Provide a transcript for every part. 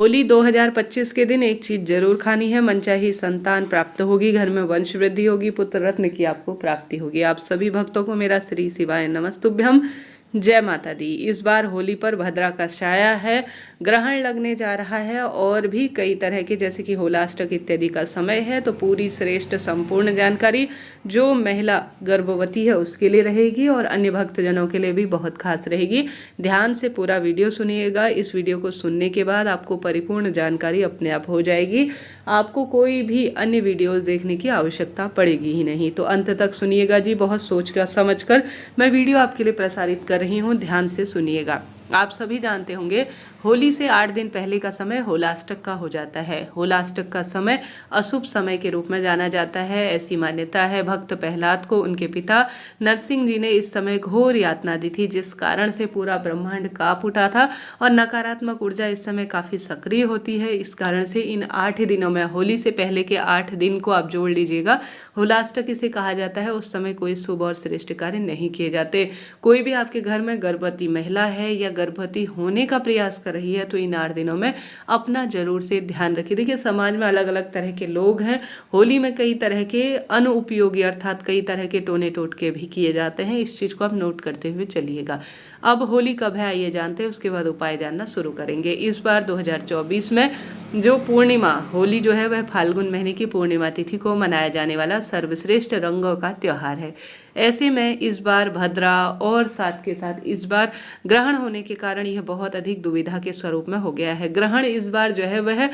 होली 2025 के दिन एक चीज जरूर खानी है, मनचाही संतान प्राप्त होगी, घर में वंश वृद्धि होगी, पुत्र रत्न की आपको प्राप्ति होगी। आप सभी भक्तों को मेरा श्री शिवाय नमस्तुभ्यम, जय माता दी। इस बार होली पर भद्रा का छाया है, ग्रहण लगने जा रहा है और भी कई तरह के जैसे कि होलाष्टक इत्यादि का समय है। तो पूरी श्रेष्ठ संपूर्ण जानकारी जो महिला गर्भवती है उसके लिए रहेगी और अन्य भक्तजनों के लिए भी बहुत खास रहेगी। ध्यान से पूरा वीडियो सुनिएगा। इस वीडियो को सुनने के बाद आपको परिपूर्ण जानकारी अपने आप हो जाएगी, आपको कोई भी अन्य वीडियोस देखने की आवश्यकता पड़ेगी ही नहीं। तो अंत तक सुनिएगा जी, बहुत सोच कर समझ कर मैं वीडियो आपके लिए प्रसारित कर रही हूँ, ध्यान से सुनिएगा। आप सभी जानते होंगे होली से 8 दिन पहले का समय होलाष्टक का हो जाता है। होलाष्टक का समय अशुभ समय के रूप में जाना जाता है, ऐसी मान्यता है। भक्त प्रहलाद को उनके पिता नरसिंह जी ने इस समय घोर यातना दी थी, जिस कारण से पूरा ब्रह्मांड कांप उठा था और नकारात्मक ऊर्जा इस समय काफी सक्रिय होती है। इस कारण से इन 8 दिनों में, होली से पहले के 8 दिन को आप जोड़ लीजिएगा, होलाष्टक इसे कहा जाता है। उस समय कोई शुभ और श्रेष्ठ कार्य नहीं किए जाते। कोई भी आपके घर में गर्भवती महिला है या गर्भवती होने का प्रयास कर रही है तो इन 8 दिनों में अपना जरूर से ध्यान रखिए। देखिए, समाज में अलग अलग तरह के लोग हैं। होली में कई तरह के अनुपयोगी अर्थात कई तरह के टोने टोटके भी किए जाते हैं। इस चीज को आप नोट करते हुए चलिएगा। अब होली कब है आइए जानते हैं, उसके बाद उपाय जानना शुरू करेंगे। इस बार 2024 में जो पूर्णिमा होली जो है वह फाल्गुन महीने की पूर्णिमा तिथि को मनाया जाने वाला सर्वश्रेष्ठ रंगों का त्योहार है। ऐसे में इस बार भद्रा और साथ के साथ इस बार ग्रहण होने के कारण यह बहुत अधिक दुविधा के स्वरूप में हो गया है। ग्रहण इस बार जो है वह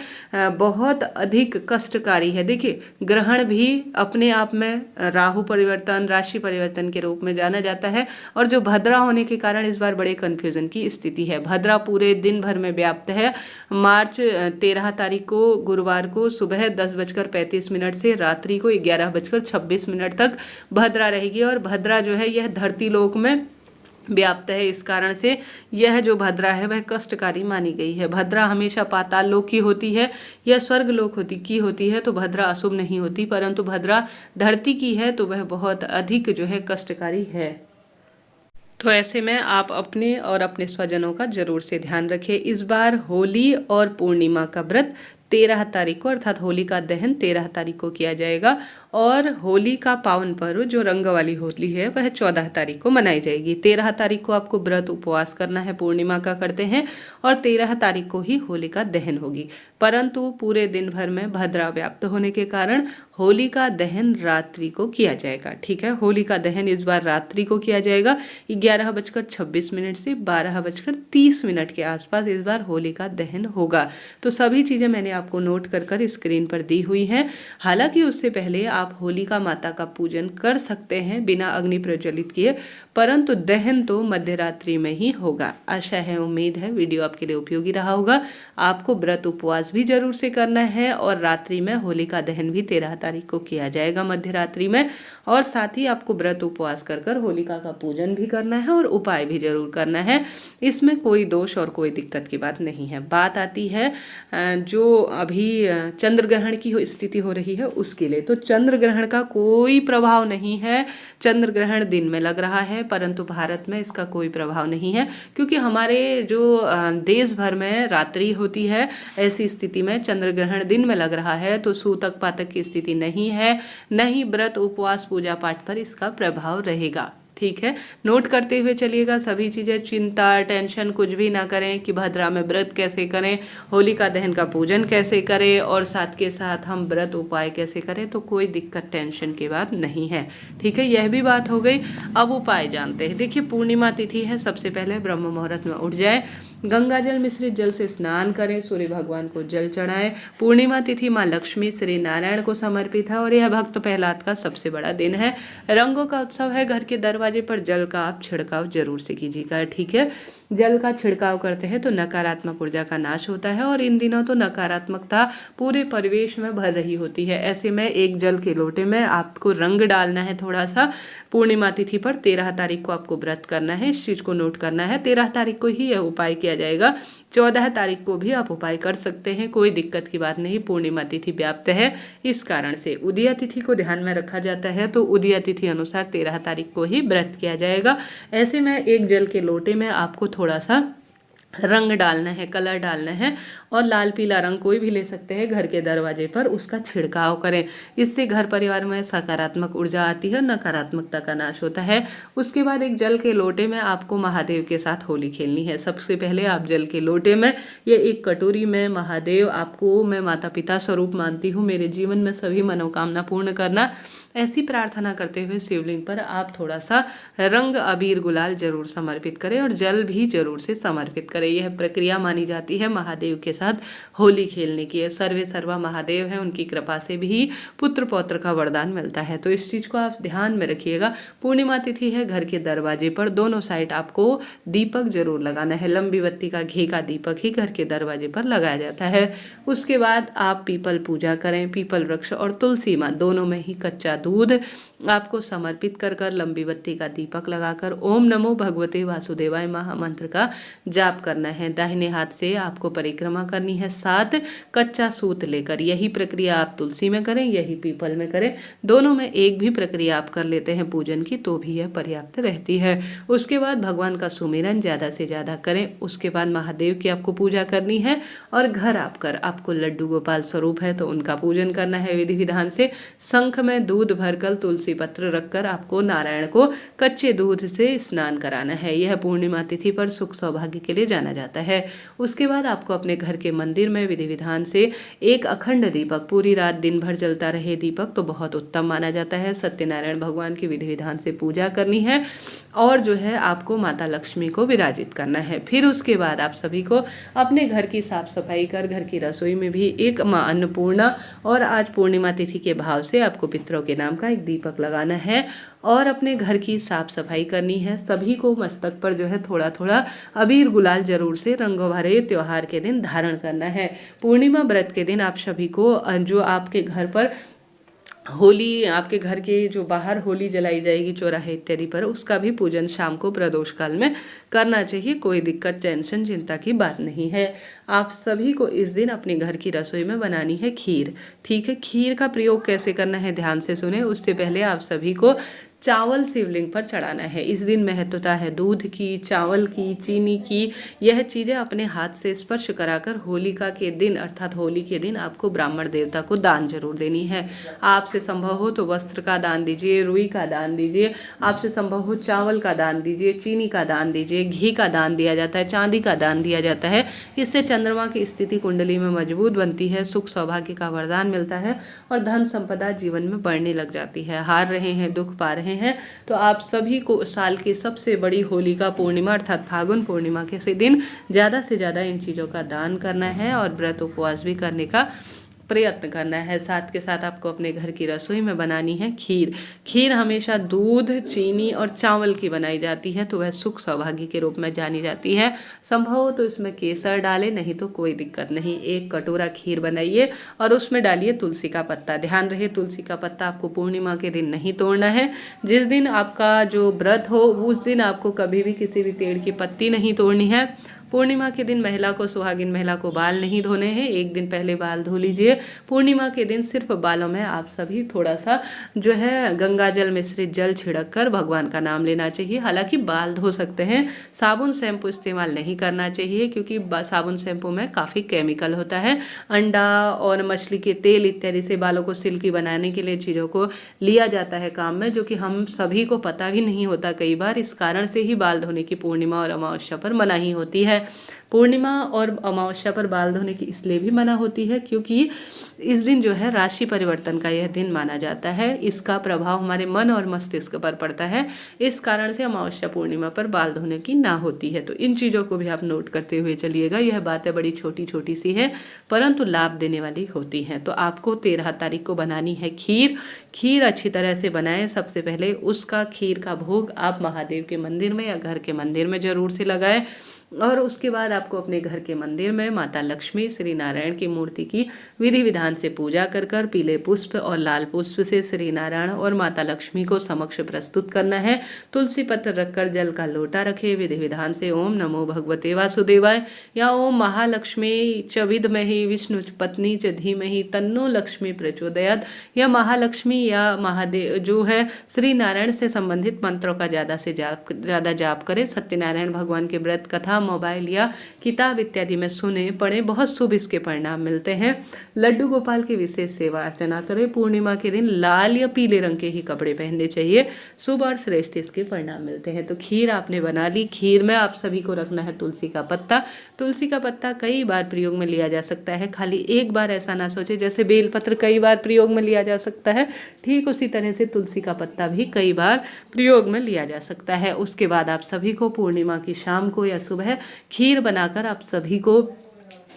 बहुत अधिक कष्टकारी है। देखिए, ग्रहण भी अपने आप में राहु परिवर्तन, राशि परिवर्तन के रूप में जाना जाता है और जो भद्रा होने के कारण इस बार बड़े कंफ्यूजन की स्थिति है। भद्रा पूरे दिन भर में व्याप्त है। मार्च 13 तारीख को गुरुवार को सुबह 10:35 से रात्रि को 11:26 तक भद्रा रहेगी और भद्रा जो है यह धरती लोक में व्याप्त है। इस कारण से यह जो भद्रा है वह कष्टकारी मानी गई है। भद्रा हमेशा पाताल लोक की होती है या स्वर्ग लोक की होती है, तो भद्रा अशुभ नहीं होती, परंतु भद्रा धरती की है तो वह बहुत अधिक जो है कष्टकारी है। तो ऐसे में आप अपने और अपने स्वजनों का जरूर से ध्यान रखें। इस बार होली और पूर्णिमा का व्रत 13 तारीख को अर्थात होली का दहन 13 तारीख को किया जाएगा और होली का पावन पर्व जो रंग वाली होली है वह 14 तारीख को मनाई जाएगी। 13 तारीख को आपको व्रत उपवास करना है, पूर्णिमा का करते हैं, और 13 तारीख को ही होली का दहन होगी। परंतु पूरे दिन भर में भद्रा व्याप्त होने के कारण होली का दहन रात्रि को किया जाएगा। ठीक है, होली का दहन इस बार रात्रि को किया जाएगा। 11:26 से 12:30 के आसपास इस बार होली का दहन होगा। तो सभी चीजें मैंने आपको नोट कर स्क्रीन पर दी हुई हैं। हालांकि उससे पहले आप होलिका माता का पूजन कर सकते हैं बिना अग्नि प्रज्वलित किए, परंतु दहन तो मध्य रात्रि में ही होगा। आशा है, उम्मीद है वीडियो आपके लिए उपयोगी रहा होगा। आपको व्रत उपवास भी जरूर से करना है और रात्रि में होलिका दहन भी 13 तारीख को किया जाएगा मध्य रात्रि में, और साथ ही आपको व्रत उपवास कर होलिका का पूजन भी करना है और उपाय भी जरूर करना है। इसमें कोई दोष और कोई दिक्कत की बात नहीं है। बात आती है जो अभी चंद्र ग्रहण की स्थिति हो रही है उसके लिए। तो चंद्र ग्रहण का कोई प्रभाव नहीं है। चंद्र ग्रहण दिन में लग रहा है परंतु भारत में इसका कोई प्रभाव नहीं है, क्योंकि हमारे जो देश भर में रात्रि होती है, ऐसी स्थिति में चंद्र ग्रहण दिन में लग रहा है तो सूतक पातक की स्थिति नहीं है, न ही व्रत उपवास पूजा पाठ पर इसका प्रभाव रहेगा। ठीक है, नोट करते हुए चलिएगा सभी चीज़ें। चिंता टेंशन कुछ भी ना करें कि भद्रा में व्रत कैसे करें, होलिका दहन का पूजन कैसे करें और साथ के साथ हम व्रत उपाय कैसे करें, तो कोई दिक्कत टेंशन की बात नहीं है। ठीक है, यह भी बात हो गई। अब उपाय जानते हैं। देखिए, पूर्णिमा तिथि है, सबसे पहले ब्रह्म मुहूर्त में उठ जाए, गंगा जल मिश्रित जल से स्नान करें, सूर्य भगवान को जल चढ़ाएं। पूर्णिमा तिथि माँ लक्ष्मी श्री नारायण को समर्पित है और यह भक्त प्रहलाद का सबसे बड़ा दिन है। रंगों का उत्सव है। घर के दरवाजे पर जल का आप छिड़काव जरूर से कीजिएगा। ठीक है, जल का छिड़काव करते हैं तो नकारात्मक ऊर्जा का नाश होता है और इन दिनों तो नकारात्मकता पूरे परिवेश में भर रही होती है। ऐसे में एक जल के लोटे में आपको रंग डालना है थोड़ा सा। पूर्णिमा तिथि पर 13 तारीख को आपको व्रत करना है, इस चीज को नोट करना है। 13 तारीख को ही यह उपाय किया जाएगा। 14 तारीख को भी आप उपाय कर सकते हैं, कोई दिक्कत की बात नहीं। पूर्णिमा तिथि व्याप्त है, इस कारण से उदया तिथि को ध्यान में रखा जाता है, तो उदया तिथि अनुसार 13 तारीख को ही व्रत किया जाएगा। ऐसे में एक जल के लोटे में आपको थोड़ा सा रंग डालना है, कलर डालना है और लाल पीला रंग कोई भी ले सकते हैं, घर के दरवाजे पर उसका छिड़काव करें। इससे घर परिवार में सकारात्मक ऊर्जा आती है, नकारात्मकता का नाश होता है। उसके बाद एक जल के लोटे में आपको महादेव के साथ होली खेलनी है। सबसे पहले आप जल के लोटे में या एक कटोरी में महादेव, आपको मैं माता पिता स्वरूप मानती हूँ, मेरे जीवन में सभी मनोकामना पूर्ण करना, ऐसी प्रार्थना करते हुए शिवलिंग पर आप थोड़ा सा रंग अबीर गुलाल जरूर समर्पित करें और जल भी जरूर से समर्पित करें। यह प्रक्रिया मानी जाती है महादेव के साथ होली खेलने की। सर्वे सर्वा महादेव है, उनकी कृपा से भी पुत्र पौत्र का वरदान मिलता है। तो इस चीज को आप ध्यान में रखिएगा। पूर्णिमा तिथि है, घर के दरवाजे पर दोनों साइड आपको दीपक जरूर लगाना है। लंबी बत्ती का घी का दीपक ही घर के दरवाजे पर लगाया जाता है। उसके बाद आप पीपल पूजा करें। पीपल वृक्ष और तुलसी माँ दोनों में ही कच्चा दूध आपको समर्पित कर कर लंबी बत्ती का दीपक लगाकर ओम नमो भगवते वासुदेवाय महामंत्र का जाप करना है। दाहिने हाथ से आपको परिक्रमा करनी है 7 कच्चा सूत लेकर। यही प्रक्रिया आप तुलसी में करें, यही पीपल में करें। दोनों में एक भी प्रक्रिया आप कर लेते हैं पूजन की तो भी यह पर्याप्त रहती है। उसके बाद भगवान का सुमिरन ज़्यादा से ज़्यादा करें। उसके बाद महादेव की आपको पूजा करनी है और घर आकर आपको लड्डू गोपाल स्वरूप है तो उनका पूजन करना है विधि विधान से। शंख में दूध भरकर तुलसी पत्र रखकर आपको नारायण को कच्चे दूध से स्नान कराना है। यह पूर्णिमा तिथि पर सुख सौभाग्य के लिए जाना जाता है। उसके बाद आपको अपने घर के मंदिर में विधि विधान से एक अखंड दीपक, पूरी रात दिन भर जलता रहे दीपक तो बहुत उत्तम माना जाता है, सत्यनारायण भगवान की विधि विधान से पूजा करनी है और जो है आपको माता लक्ष्मी को विराजित करना है। फिर उसके बाद आप सभी को अपने घर की साफ सफाई कर घर की रसोई में भी एक माँ अन्नपूर्णा और आज पूर्णिमा तिथि के भाव से आपको पितरों के नाम का एक दीपक लगाना है और अपने घर की साफ सफाई करनी है। सभी को मस्तक पर जो है थोड़ा थोड़ा अबीर गुलाल जरूर से रंगों भरे त्योहार के दिन धारण करना है। पूर्णिमा व्रत के दिन आप सभी को जो आपके घर पर होली, आपके घर के जो बाहर होली जलाई जाएगी चौराहे इत्यादि पर, उसका भी पूजन शाम को प्रदोष काल में करना चाहिए। कोई दिक्कत, टेंशन, चिंता की बात नहीं है। आप सभी को इस दिन अपने घर की रसोई में बनानी है खीर। ठीक है, खीर का प्रयोग कैसे करना है ध्यान से सुने। उससे पहले आप सभी को चावल शिवलिंग पर चढ़ाना है। इस दिन महत्वता है दूध की, चावल की, चीनी की। यह चीज़ें अपने हाथ से स्पर्श कराकर होलिका के दिन अर्थात होली के दिन आपको ब्राह्मण देवता को दान जरूर देनी है। आपसे संभव हो तो वस्त्र का दान दीजिए, रुई का दान दीजिए, आपसे संभव हो चावल का दान दीजिए, चीनी का दान दीजिए, घी का दान दिया जाता है, चांदी का दान दिया जाता है। इससे चंद्रमा की स्थिति कुंडली में मजबूत बनती है, सुख सौभाग्य का वरदान मिलता है और धन संपदा जीवन में बढ़ने लग जाती है। हार रहे हैं, दुख पा रहे हैं तो आप सभी को साल की सबसे बड़ी होलिका पूर्णिमा अर्थात फागुन पूर्णिमा के दिन ज़्यादा से ज़्यादा इन चीज़ों का दान करना है और व्रत उपवास भी करने का प्रयत्न करना है। साथ के साथ आपको अपने घर की रसोई में बनानी है खीर। खीर हमेशा दूध, चीनी और चावल की बनाई जाती है तो वह सुख सौभाग्य के रूप में जानी जाती है। संभव हो तो इसमें केसर डालें, नहीं तो कोई दिक्कत नहीं। एक कटोरा खीर बनाइए और उसमें डालिए तुलसी का पत्ता। ध्यान रहे तुलसी का पत्ता आपको पूर्णिमा के दिन नहीं तोड़ना है। जिस दिन आपका जो व्रत हो उस दिन आपको कभी भी किसी भी पेड़ की पत्ती नहीं तोड़नी है। पूर्णिमा के दिन महिला को, सुहागिन महिला को बाल नहीं धोने हैं, एक दिन पहले बाल धो लीजिए। पूर्णिमा के दिन सिर्फ बालों में आप सभी थोड़ा सा जो है गंगा जल मिश्रित जल छिड़क कर भगवान का नाम लेना चाहिए। हालांकि बाल धो सकते हैं, साबुन शैम्पू इस्तेमाल नहीं करना चाहिए क्योंकि साबुन शैम्पू में काफ़ी केमिकल होता है। अंडा और मछली के तेल इत्यादि से बालों को सिल्की बनाने के लिए चीज़ों को लिया जाता है काम में, जो कि हम सभी को पता भी नहीं होता कई बार। इस कारण से ही बाल धोने की पूर्णिमा और अमावस्या पर मनाही होती है। पूर्णिमा और अमावस्या पर बाल धोने की इसलिए भी मना होती है क्योंकि इस दिन जो है राशि परिवर्तन का यह दिन माना जाता है। इसका प्रभाव हमारे मन और मस्तिष्क पर पड़ता है। इस कारण से अमावस्या पूर्णिमा पर बाल धोने की ना होती है। तो इन चीज़ों को भी आप नोट करते हुए चलिएगा। यह बातें बड़ी छोटी छोटी सी है परंतु लाभ देने वाली होती हैं। तो आपको 13 तारीख को बनानी है खीर। खीर अच्छी तरह से बनाएं। सबसे पहले उसका खीर का भोग आप महादेव के मंदिर में या घर के मंदिर में जरूर से लगाएं और उसके बाद आपको अपने घर के मंदिर में माता लक्ष्मी, श्री नारायण की मूर्ति की विधि विधान से पूजा कर कर पीले पुष्प और लाल पुष्प से श्री नारायण और माता लक्ष्मी को समक्ष प्रस्तुत करना है। तुलसी पत्र रखकर जल का लोटा रखे। विधि विधान से ओम नमो भगवते वासुदेवाय या ओम महालक्ष्मी च विद्महि विष्णु पत्नी च धीमहि तन्नो लक्ष्मी प्रचोदयात् या महालक्ष्मी या महादेव जो है श्री नारायण से संबंधित मंत्रों का ज़्यादा से ज़्यादा जाप करें। सत्यनारायण भगवान के व्रत कथा मोबाइल या किताब इत्यादि में सुने पढ़ें, बहुत शुभ इसके परिणाम मिलते हैं। लड्डू गोपाल की विशेष सेवा अर्चना करें। पूर्णिमा के दिन लाल या पीले रंग के ही कपड़े पहनने चाहिए, शुभ और श्रेष्ठ इसके परिणाम मिलते हैं। तो खीर आपने बना ली। खीर में आप सभी को रखना है तुलसी का पत्ता। तुलसी का पत्ता कई बार प्रयोग में लिया जा सकता है, खाली एक बार ऐसा ना सोचे। जैसे बेलपत्र कई बार प्रयोग में लिया जा सकता है, ठीक उसी तरह से तुलसी का पत्ता भी कई बार प्रयोग में लिया जा सकता है। उसके बाद आप सभी को पूर्णिमा की शाम को या सुबह खीर बनाकर आप सभी को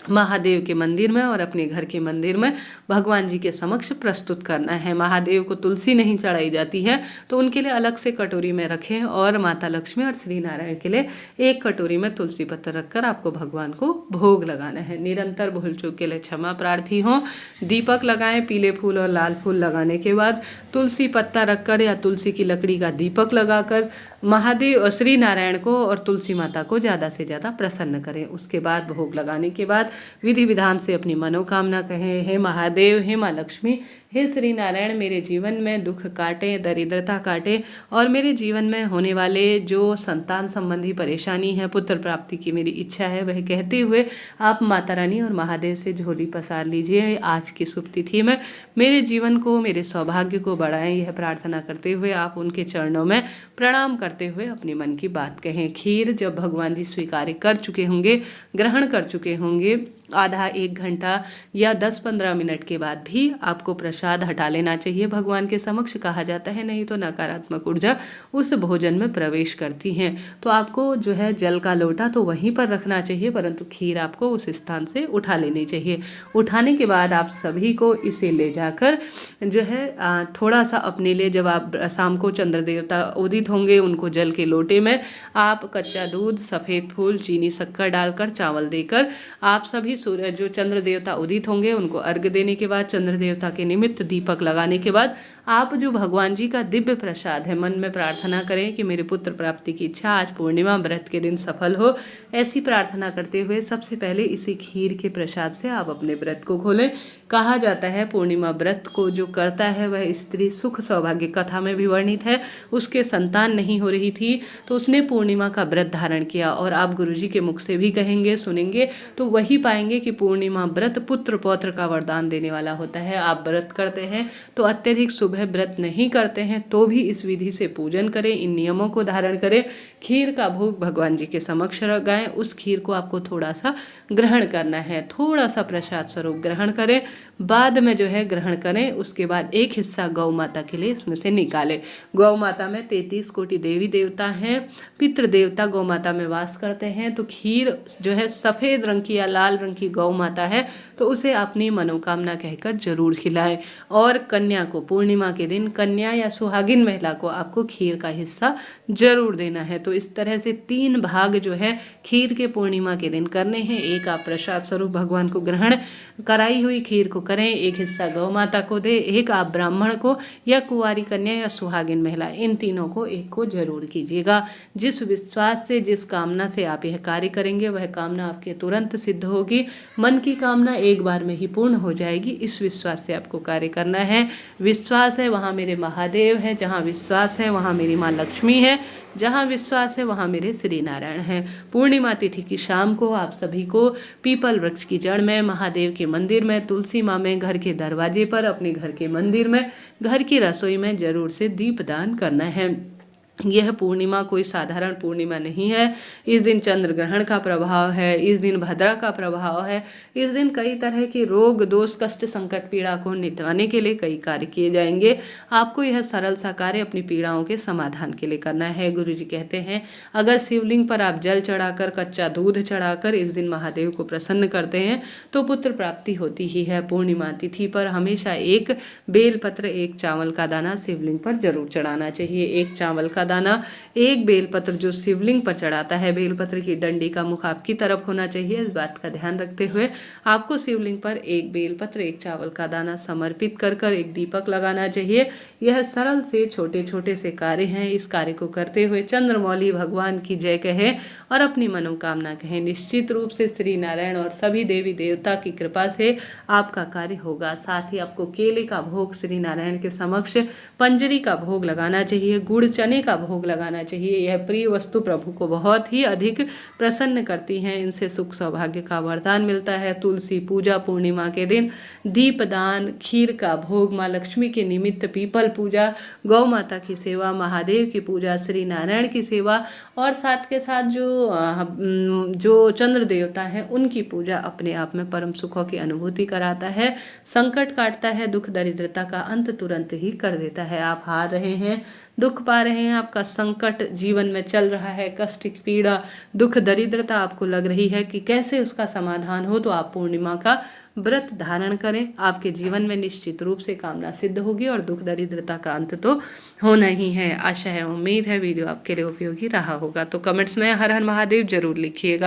महादेव के मंदिर में और अपने घर के मंदिर में भगवान जी के समक्ष प्रस्तुत करना है। महादेव को तुलसी नहीं चढ़ाई जाती है, तो उनके लिए अलग से कटोरी में रखें और माता लक्ष्मी और श्री नारायण के लिए एक कटोरी में तुलसी पत्र रखकर आपको भगवान को भोग लगाना है। निरंतर भूल चूक के लिए क्षमा प्रार्थी हों। दीपक लगाएं। पीले फूल और लाल फूल लगाने के बाद तुलसी पत्ता रखकर या तुलसी की लकड़ी का दीपक लगाकर महादेव और श्री नारायण को और तुलसी माता को ज़्यादा से ज़्यादा प्रसन्न करें। उसके बाद भोग लगाने के बाद विधि विधान से अपनी मनोकामना कहें। हे महादेव, हे माँ लक्ष्मी, हे श्री नारायण, मेरे जीवन में दुख काटे, दरिद्रता काटे और मेरे जीवन में होने वाले जो संतान संबंधी परेशानी है, पुत्र प्राप्ति की मेरी इच्छा है, वह कहते हुए आप माता रानी और महादेव से झोली पसार लीजिए। आज की शुभ तिथि में मेरे जीवन को, मेरे सौभाग्य को बढ़ाएं, यह प्रार्थना करते हुए आप उनके चरणों में प्रणाम करते हुए अपने मन की बात कहें। खीर जब भगवान जी स्वीकार कर चुके होंगे, ग्रहण कर चुके होंगे, आधा 1 घंटा या 10-15 मिनट के बाद भी आपको प्रसाद हटा लेना चाहिए। भगवान के समक्ष कहा जाता है, नहीं तो नकारात्मक ऊर्जा उस भोजन में प्रवेश करती हैं। तो आपको जो है जल का लोटा तो वहीं पर रखना चाहिए, परंतु खीर आपको उस स्थान से उठा लेनी चाहिए। उठाने के बाद आप सभी को इसे ले जाकर जो है थोड़ा सा अपने लिए, जब आप शाम को चंद्र देवता उदित होंगे, उनको जल के लोटे में आप कच्चा दूध, सफ़ेद फूल, चीनी, शक्कर डालकर, चावल देकर आप सभी सूर्य जो चंद्र देवता उदित होंगे उनको अर्घ्य देने के बाद, चंद्र देवता के निमित्त दीपक लगाने के बाद आप जो भगवान जी का दिव्य प्रसाद है, मन में प्रार्थना करें कि मेरे पुत्र प्राप्ति की इच्छा आज पूर्णिमा व्रत के दिन सफल हो। ऐसी प्रार्थना करते हुए सबसे पहले इसी खीर के प्रसाद से आप अपने व्रत को खोलें। कहा जाता है पूर्णिमा व्रत को जो करता है वह स्त्री सुख सौभाग्य, कथा में भी वर्णित है, उसके संतान नहीं हो रही थी तो उसने पूर्णिमा का व्रत धारण किया। और आप गुरुजी के मुख से भी कहेंगे, सुनेंगे तो वही पाएंगे कि पूर्णिमा व्रत पुत्र पौत्र का वरदान देने वाला होता है। आप व्रत करते हैं तो अत्यधिक शुभ है, व्रत नहीं करते हैं तो भी इस विधि से पूजन करें, इन नियमों को धारण करें। खीर का भोग भगवान जी के समक्ष लगाएं। उस खीर को आपको थोड़ा सा ग्रहण करना है, थोड़ा सा प्रसाद स्वरूप ग्रहण करें, बाद में जो है ग्रहण करें। उसके बाद एक हिस्सा गौ माता के लिए इसमें से निकालें। गौ माता में 33 कोटि देवी देवता हैं, पितृ देवता गौ माता में वास करते हैं। तो खीर जो है सफ़ेद रंग की या लाल रंग की गौ माता है तो उसे अपनी मनोकामना कहकर जरूर खिलाएं। और कन्या को पूर्णिमा के दिन, कन्या या सुहागिन महिला को आपको खीर का हिस्सा जरूर देना है। तो इस तरह से 3 भाग जो है खीर के पूर्णिमा के दिन करने हैं। एक आप प्रसाद स्वरूप भगवान को ग्रहण कराई हुई खीर को करें, एक हिस्सा गौ माता को दे, एक आप ब्राह्मण को या कुंवारी कन्या या सुहागिन महिला, इन तीनों को एक को जरूर कीजिएगा। जिस विश्वास से, जिस कामना से आप यह कार्य करेंगे वह कामना आपके तुरंत सिद्ध होगी। मन की कामना एक बार में ही पूर्ण हो जाएगी। इस विश्वास से आपको कार्य करना है। विश्वास है वहाँ मेरे महादेव हैं, जहाँ विश्वास है वहाँ मेरी माँ लक्ष्मी है, जहाँ विश्वास है वहाँ मेरे श्री नारायण हैं। पूर्णिमा तिथि की शाम को आप सभी को पीपल वृक्ष की जड़ में, महादेव के मंदिर में, तुलसी माँ में, घर के दरवाजे पर, अपने घर के मंदिर में, घर की रसोई में जरूर से दीपदान करना है। यह पूर्णिमा कोई साधारण पूर्णिमा नहीं है। इस दिन चंद्र ग्रहण का प्रभाव है, इस दिन भद्रा का प्रभाव है, इस दिन कई तरह के रोग, दोष, कष्ट, संकट, पीड़ा को निपटाने के लिए कई कार्य किए जाएंगे। आपको यह सरल सा कार्य अपनी पीड़ाओं के समाधान के लिए करना है। गुरुजी कहते हैं अगर शिवलिंग पर आप जल चढ़ाकर, कच्चा दूध चढ़ाकर इस दिन महादेव को प्रसन्न करते हैं तो पुत्र प्राप्ति होती ही है। पूर्णिमा तिथि पर हमेशा एक बेलपत्र, एक चावल का दाना शिवलिंग पर जरूर चढ़ाना चाहिए। एक चावल का दाना, एक बेलपत्र जो शिवलिंग पर चढ़ाता है, बेलपत्र की डंडी का मुख आपकी तरफ होना चाहिए। इस बात का ध्यान रखते हुए आपको शिवलिंग पर एक बेलपत्र, एक चावल का दाना समर्पित कर एक दीपक लगाना चाहिए। यह सरल से छोटे छोटे से कार्य हैं। इस कार्य को करते हुए चंद्रमौली भगवान की जय कहें और अपनी मनोकामना कहें। निश्चित रूप से श्री नारायण और सभी देवी देवता की कृपा से आपका कार्य होगा। साथ ही आपको केले का भोग श्री नारायण के समक्ष, पंजरी का भोग लगाना चाहिए, गुड़ चने का का भोग लगाना चाहिए। यह प्रिय वस्तु प्रभु को बहुत ही अधिक प्रसन्न करती हैं, इनसे सुख सौभाग्य का वरदान मिलता है। तुलसी पूजा, पूर्णिमा के दिन दीपदान, खीर का भोग, माँ लक्ष्मी के निमित्त पीपल पूजा, गौ माता की सेवा, महादेव की पूजा, श्री नारायण की सेवा और साथ के साथ जो चंद्र देवता हैं उनकी पूजा अपने आप में परम सुखों की अनुभूति कराता है, संकट काटता है, दुख दरिद्रता का अंत तुरंत ही कर देता है। आप हार रहे हैं, दुख पा रहे हैं, आपका संकट जीवन में चल रहा है, कष्ट, पीड़ा, दुख, दरिद्रता आपको लग रही है कि कैसे उसका समाधान हो, तो आप पूर्णिमा का व्रत धारण करें। आपके जीवन में निश्चित रूप से कामना सिद्ध होगी और दुख दरिद्रता का अंत तो होना ही है। आशा है, उम्मीद है वीडियो आपके लिए उपयोगी रहा होगा। तो कमेंट्स में हर हर महादेव जरूर लिखिएगा।